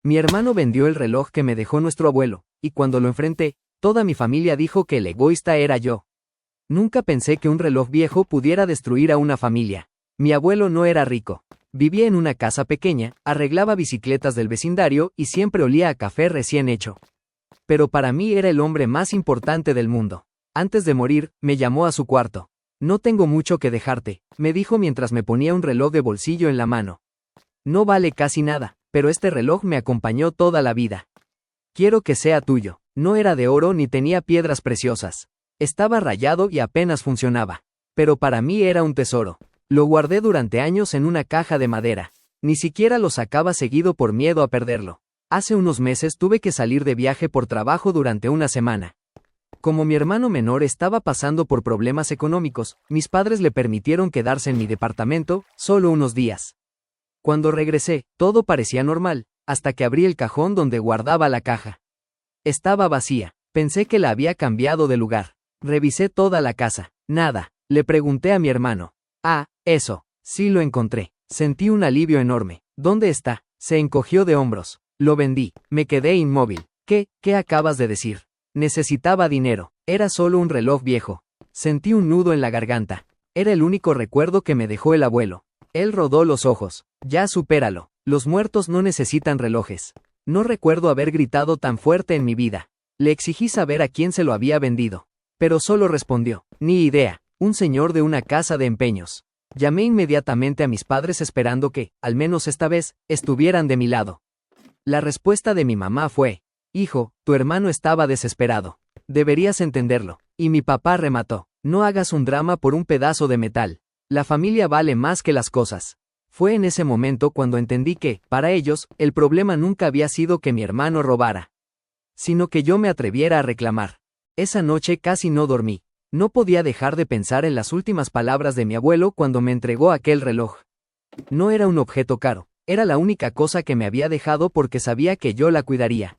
Mi hermano vendió el reloj que me dejó nuestro abuelo, y cuando lo enfrenté, toda mi familia dijo que el egoísta era yo. Nunca pensé que un reloj viejo pudiera destruir a una familia. Mi abuelo no era rico. Vivía en una casa pequeña, arreglaba bicicletas del vecindario y siempre olía a café recién hecho. Pero para mí era el hombre más importante del mundo. Antes de morir, me llamó a su cuarto. No tengo mucho que dejarte, me dijo mientras me ponía un reloj de bolsillo en la mano. No vale casi nada, pero este reloj me acompañó toda la vida. Quiero que sea tuyo. No era de oro ni tenía piedras preciosas. Estaba rayado y apenas funcionaba. Pero para mí era un tesoro. Lo guardé durante años en una caja de madera. Ni siquiera lo sacaba seguido por miedo a perderlo. Hace unos meses tuve que salir de viaje por trabajo durante una semana. Como mi hermano menor estaba pasando por problemas económicos, mis padres le permitieron quedarse en mi departamento, solo unos días. Cuando regresé, todo parecía normal, hasta que abrí el cajón donde guardaba la caja. Estaba vacía. Pensé que la había cambiado de lugar. Revisé toda la casa. Nada. Le pregunté a mi hermano. Ah, eso. Sí lo encontré. Sentí un alivio enorme. ¿Dónde está? Se encogió de hombros. Lo vendí. Me quedé inmóvil. ¿Qué acabas de decir? Necesitaba dinero. Era solo un reloj viejo. Sentí un nudo en la garganta. Era el único recuerdo que me dejó el abuelo. Él rodó los ojos. Ya supéralo. Los muertos no necesitan relojes. No recuerdo haber gritado tan fuerte en mi vida. Le exigí saber a quién se lo había vendido. Pero solo respondió, ni idea, un señor de una casa de empeños. Llamé inmediatamente a mis padres esperando que, al menos esta vez, estuvieran de mi lado. La respuesta de mi mamá fue, hijo, tu hermano estaba desesperado. Deberías entenderlo. Y mi papá remató, no hagas un drama por un pedazo de metal. La familia vale más que las cosas. Fue en ese momento cuando entendí que, para ellos, el problema nunca había sido que mi hermano robara, sino que yo me atreviera a reclamar. Esa noche casi no dormí. No podía dejar de pensar en las últimas palabras de mi abuelo cuando me entregó aquel reloj. No era un objeto caro, era la única cosa que me había dejado porque sabía que yo la cuidaría.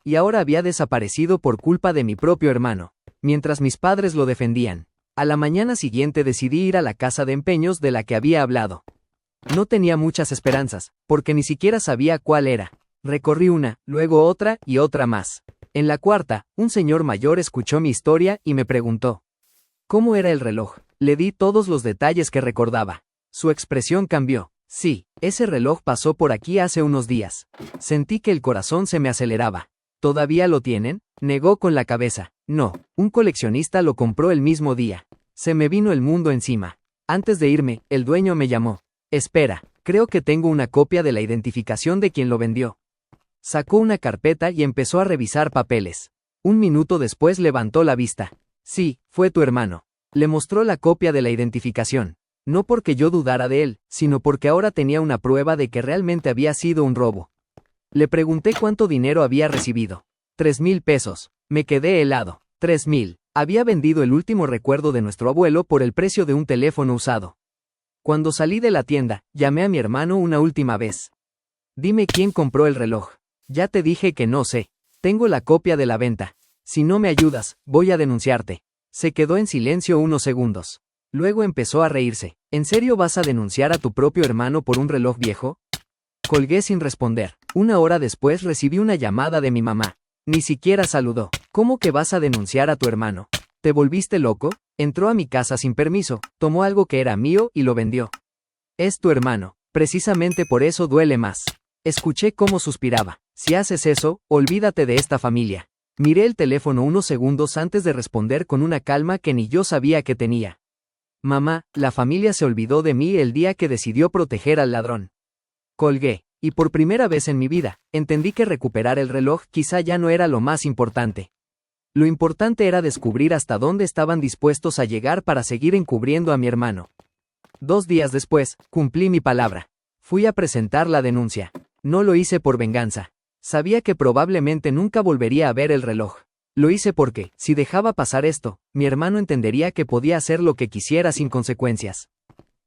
Y ahora había desaparecido por culpa de mi propio hermano, mientras mis padres lo defendían. A la mañana siguiente decidí ir a la casa de empeños de la que había hablado. No tenía muchas esperanzas, porque ni siquiera sabía cuál era. Recorrí una, luego otra y otra más. En la cuarta, un señor mayor escuchó mi historia y me preguntó, ¿cómo era el reloj? Le di todos los detalles que recordaba. Su expresión cambió. Sí, ese reloj pasó por aquí hace unos días. Sentí que el corazón se me aceleraba. ¿Todavía lo tienen? Negó con la cabeza. No, un coleccionista lo compró el mismo día. Se me vino el mundo encima. Antes de irme, el dueño me llamó. Espera, creo que tengo una copia de la identificación de quien lo vendió. Sacó una carpeta y empezó a revisar papeles. Un minuto después levantó la vista. Sí, fue tu hermano. Le mostró la copia de la identificación. No porque yo dudara de él, sino porque ahora tenía una prueba de que realmente había sido un robo. Le pregunté cuánto dinero había recibido. 3,000 pesos. Me quedé helado. 3,000. Había vendido el último recuerdo de nuestro abuelo por el precio de un teléfono usado. Cuando salí de la tienda, llamé a mi hermano una última vez. Dime quién compró el reloj. Ya te dije que no sé. Tengo la copia de la venta. Si no me ayudas, voy a denunciarte. Se quedó en silencio unos segundos. Luego empezó a reírse. ¿En serio vas a denunciar a tu propio hermano por un reloj viejo? Colgué sin responder. Una hora después recibí una llamada de mi mamá. Ni siquiera saludó. ¿Cómo que vas a denunciar a tu hermano? ¿Te volviste loco? Entró a mi casa sin permiso, tomó algo que era mío y lo vendió. Es tu hermano. Precisamente por eso duele más. Escuché cómo suspiraba. Si haces eso, olvídate de esta familia. Miré el teléfono unos segundos antes de responder con una calma que ni yo sabía que tenía. Mamá, la familia se olvidó de mí el día que decidió proteger al ladrón. Colgué, y por primera vez en mi vida, entendí que recuperar el reloj quizá ya no era lo más importante. Lo importante era descubrir hasta dónde estaban dispuestos a llegar para seguir encubriendo a mi hermano. 2 días después, cumplí mi palabra. Fui a presentar la denuncia. No lo hice por venganza. Sabía que probablemente nunca volvería a ver el reloj. Lo hice porque, si dejaba pasar esto, mi hermano entendería que podía hacer lo que quisiera sin consecuencias.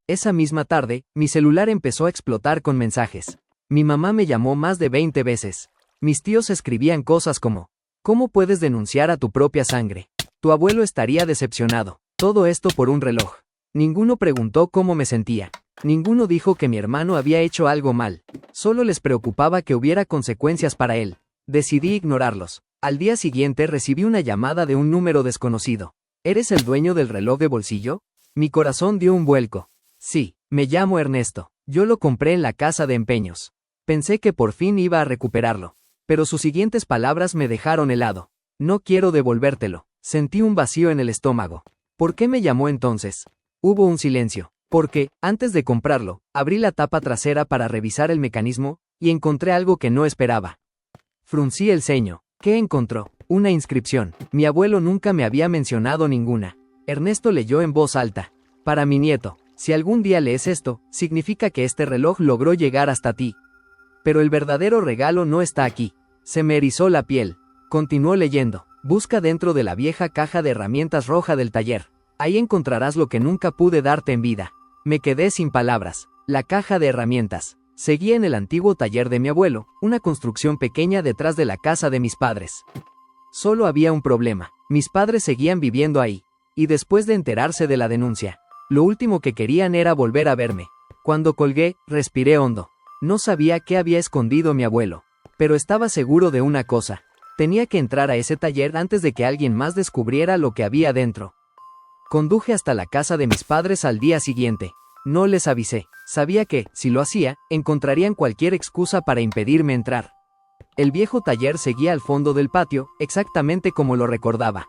Esa misma tarde, mi celular empezó a explotar con mensajes. Mi mamá me llamó más de 20 veces. Mis tíos escribían cosas como, ¿cómo puedes denunciar a tu propia sangre? Tu abuelo estaría decepcionado. Todo esto por un reloj. Ninguno preguntó cómo me sentía. Ninguno dijo que mi hermano había hecho algo mal. Solo les preocupaba que hubiera consecuencias para él. Decidí ignorarlos. Al día siguiente recibí una llamada de un número desconocido. ¿Eres el dueño del reloj de bolsillo? Mi corazón dio un vuelco. Sí, me llamo Ernesto. Yo lo compré en la casa de empeños. Pensé que por fin iba a recuperarlo. Pero sus siguientes palabras me dejaron helado. No quiero devolvértelo. Sentí un vacío en el estómago. ¿Por qué me llamó entonces? Hubo un silencio. Porque, antes de comprarlo, abrí la tapa trasera para revisar el mecanismo, y encontré algo que no esperaba. Fruncí el ceño. ¿Qué encontró? Una inscripción. Mi abuelo nunca me había mencionado ninguna. Ernesto leyó en voz alta. Para mi nieto, si algún día lees esto, significa que este reloj logró llegar hasta ti. Pero el verdadero regalo no está aquí. Se me erizó la piel. Continuó leyendo. Busca dentro de la vieja caja de herramientas roja del taller. Ahí encontrarás lo que nunca pude darte en vida. Me quedé sin palabras. La caja de herramientas. Seguía en el antiguo taller de mi abuelo, una construcción pequeña detrás de la casa de mis padres. Solo había un problema. Mis padres seguían viviendo ahí. Y después de enterarse de la denuncia, lo último que querían era volver a verme. Cuando colgué, respiré hondo. No sabía qué había escondido mi abuelo. Pero estaba seguro de una cosa. Tenía que entrar a ese taller antes de que alguien más descubriera lo que había dentro. Conduje hasta la casa de mis padres al día siguiente. No les avisé. Sabía que, si lo hacía, encontrarían cualquier excusa para impedirme entrar. El viejo taller seguía al fondo del patio, exactamente como lo recordaba.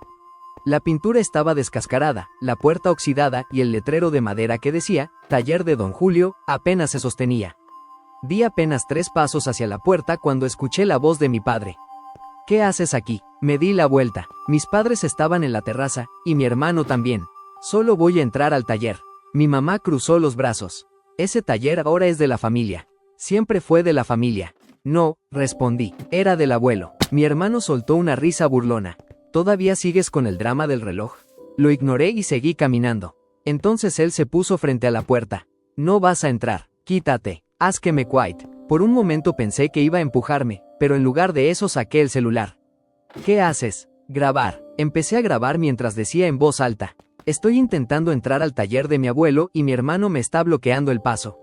La pintura estaba descascarada, la puerta oxidada y el letrero de madera que decía, Taller de Don Julio, apenas se sostenía. Di apenas 3 pasos hacia la puerta cuando escuché la voz de mi padre. ¿Qué haces aquí? Me di la vuelta. Mis padres estaban en la terraza, y mi hermano también. Solo voy a entrar al taller. Mi mamá cruzó los brazos. Ese taller ahora es de la familia. Siempre fue de la familia. No, respondí. Era del abuelo. Mi hermano soltó una risa burlona. ¿Todavía sigues con el drama del reloj? Lo ignoré y seguí caminando. Entonces él se puso frente a la puerta. No vas a entrar. Quítate. Haz que me quiet. Por un momento pensé que iba a empujarme, pero en lugar de eso saqué el celular. ¿Qué haces? Grabar. Empecé a grabar mientras decía en voz alta. Estoy intentando entrar al taller de mi abuelo y mi hermano me está bloqueando el paso.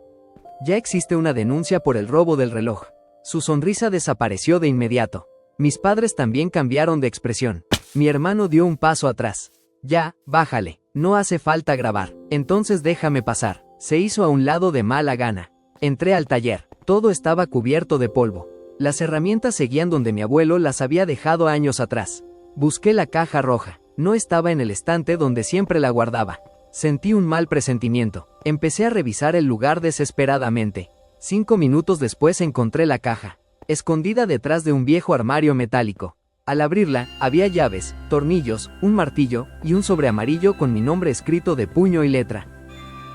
Ya existe una denuncia por el robo del reloj. Su sonrisa desapareció de inmediato. Mis padres también cambiaron de expresión. Mi hermano dio un paso atrás. Ya, bájale. No hace falta grabar. Entonces déjame pasar. Se hizo a un lado de mala gana. Entré al taller. Todo estaba cubierto de polvo. Las herramientas seguían donde mi abuelo las había dejado años atrás. Busqué la caja roja. No estaba en el estante donde siempre la guardaba. Sentí un mal presentimiento. Empecé a revisar el lugar desesperadamente. 5 minutos después encontré la caja, escondida detrás de un viejo armario metálico. Al abrirla, había llaves, tornillos, un martillo y un sobre amarillo con mi nombre escrito de puño y letra.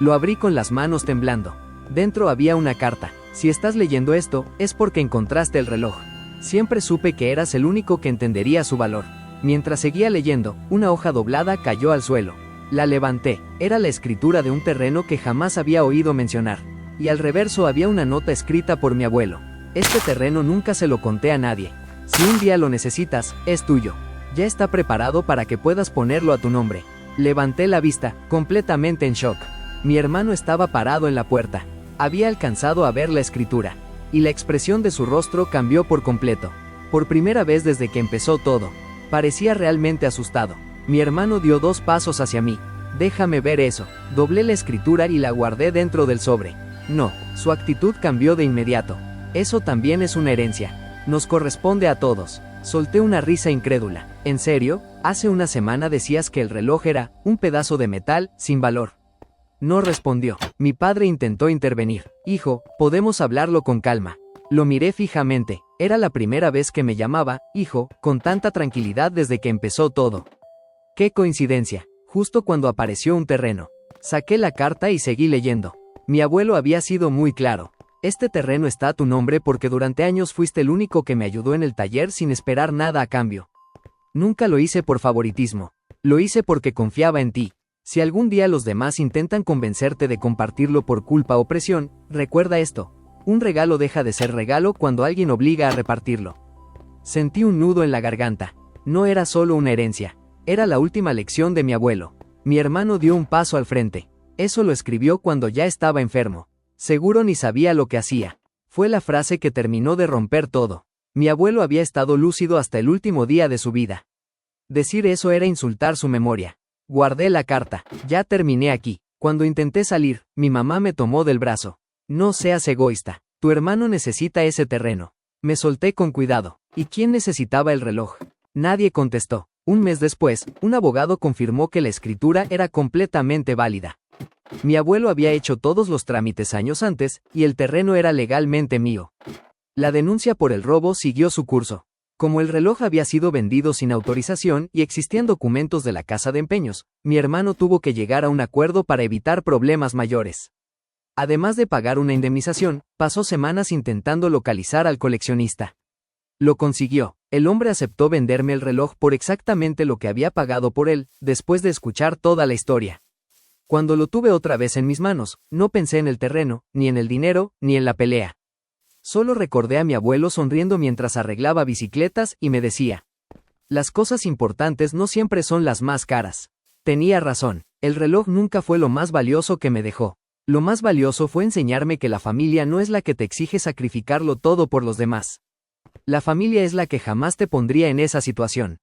Lo abrí con las manos temblando. Dentro había una carta. Si estás leyendo esto, es porque encontraste el reloj. Siempre supe que eras el único que entendería su valor. Mientras seguía leyendo, una hoja doblada cayó al suelo. La levanté. Era la escritura de un terreno que jamás había oído mencionar. Y al reverso había una nota escrita por mi abuelo. Este terreno nunca se lo conté a nadie. Si un día lo necesitas, es tuyo. Ya está preparado para que puedas ponerlo a tu nombre. Levanté la vista, completamente en shock. Mi hermano estaba parado en la puerta. Había alcanzado a ver la escritura. Y la expresión de su rostro cambió por completo. Por primera vez desde que empezó todo. Parecía realmente asustado. Mi hermano dio 2 pasos hacia mí. Déjame ver eso. Doblé la escritura y la guardé dentro del sobre. No, su actitud cambió de inmediato. Eso también es una herencia. Nos corresponde a todos. Solté una risa incrédula. ¿En serio? Hace una semana decías que el reloj era un pedazo de metal sin valor. No respondió. Mi padre intentó intervenir. Hijo, podemos hablarlo con calma. Lo miré fijamente. Era la primera vez que me llamaba, hijo, con tanta tranquilidad desde que empezó todo. ¡Qué coincidencia! Justo cuando apareció un terreno. Saqué la carta y seguí leyendo. Mi abuelo había sido muy claro. Este terreno está a tu nombre porque durante años fuiste el único que me ayudó en el taller sin esperar nada a cambio. Nunca lo hice por favoritismo. Lo hice porque confiaba en ti. Si algún día los demás intentan convencerte de compartirlo por culpa o presión, recuerda esto. Un regalo deja de ser regalo cuando alguien obliga a repartirlo. Sentí un nudo en la garganta. No era solo una herencia. Era la última lección de mi abuelo. Mi hermano dio un paso al frente. Eso lo escribió cuando ya estaba enfermo. Seguro ni sabía lo que hacía. Fue la frase que terminó de romper todo. Mi abuelo había estado lúcido hasta el último día de su vida. Decir eso era insultar su memoria. Guardé la carta. Ya terminé aquí. Cuando intenté salir, mi mamá me tomó del brazo. No seas egoísta. Tu hermano necesita ese terreno. Me solté con cuidado. ¿Y quién necesitaba el reloj? Nadie contestó. Un mes después, un abogado confirmó que la escritura era completamente válida. Mi abuelo había hecho todos los trámites años antes, y el terreno era legalmente mío. La denuncia por el robo siguió su curso. Como el reloj había sido vendido sin autorización y existían documentos de la casa de empeños, mi hermano tuvo que llegar a un acuerdo para evitar problemas mayores. Además de pagar una indemnización, pasó semanas intentando localizar al coleccionista. Lo consiguió. El hombre aceptó venderme el reloj por exactamente lo que había pagado por él, después de escuchar toda la historia. Cuando lo tuve otra vez en mis manos, no pensé en el terreno, ni en el dinero, ni en la pelea. Solo recordé a mi abuelo sonriendo mientras arreglaba bicicletas y me decía: las cosas importantes no siempre son las más caras. Tenía razón, el reloj nunca fue lo más valioso que me dejó. Lo más valioso fue enseñarme que la familia no es la que te exige sacrificarlo todo por los demás. La familia es la que jamás te pondría en esa situación.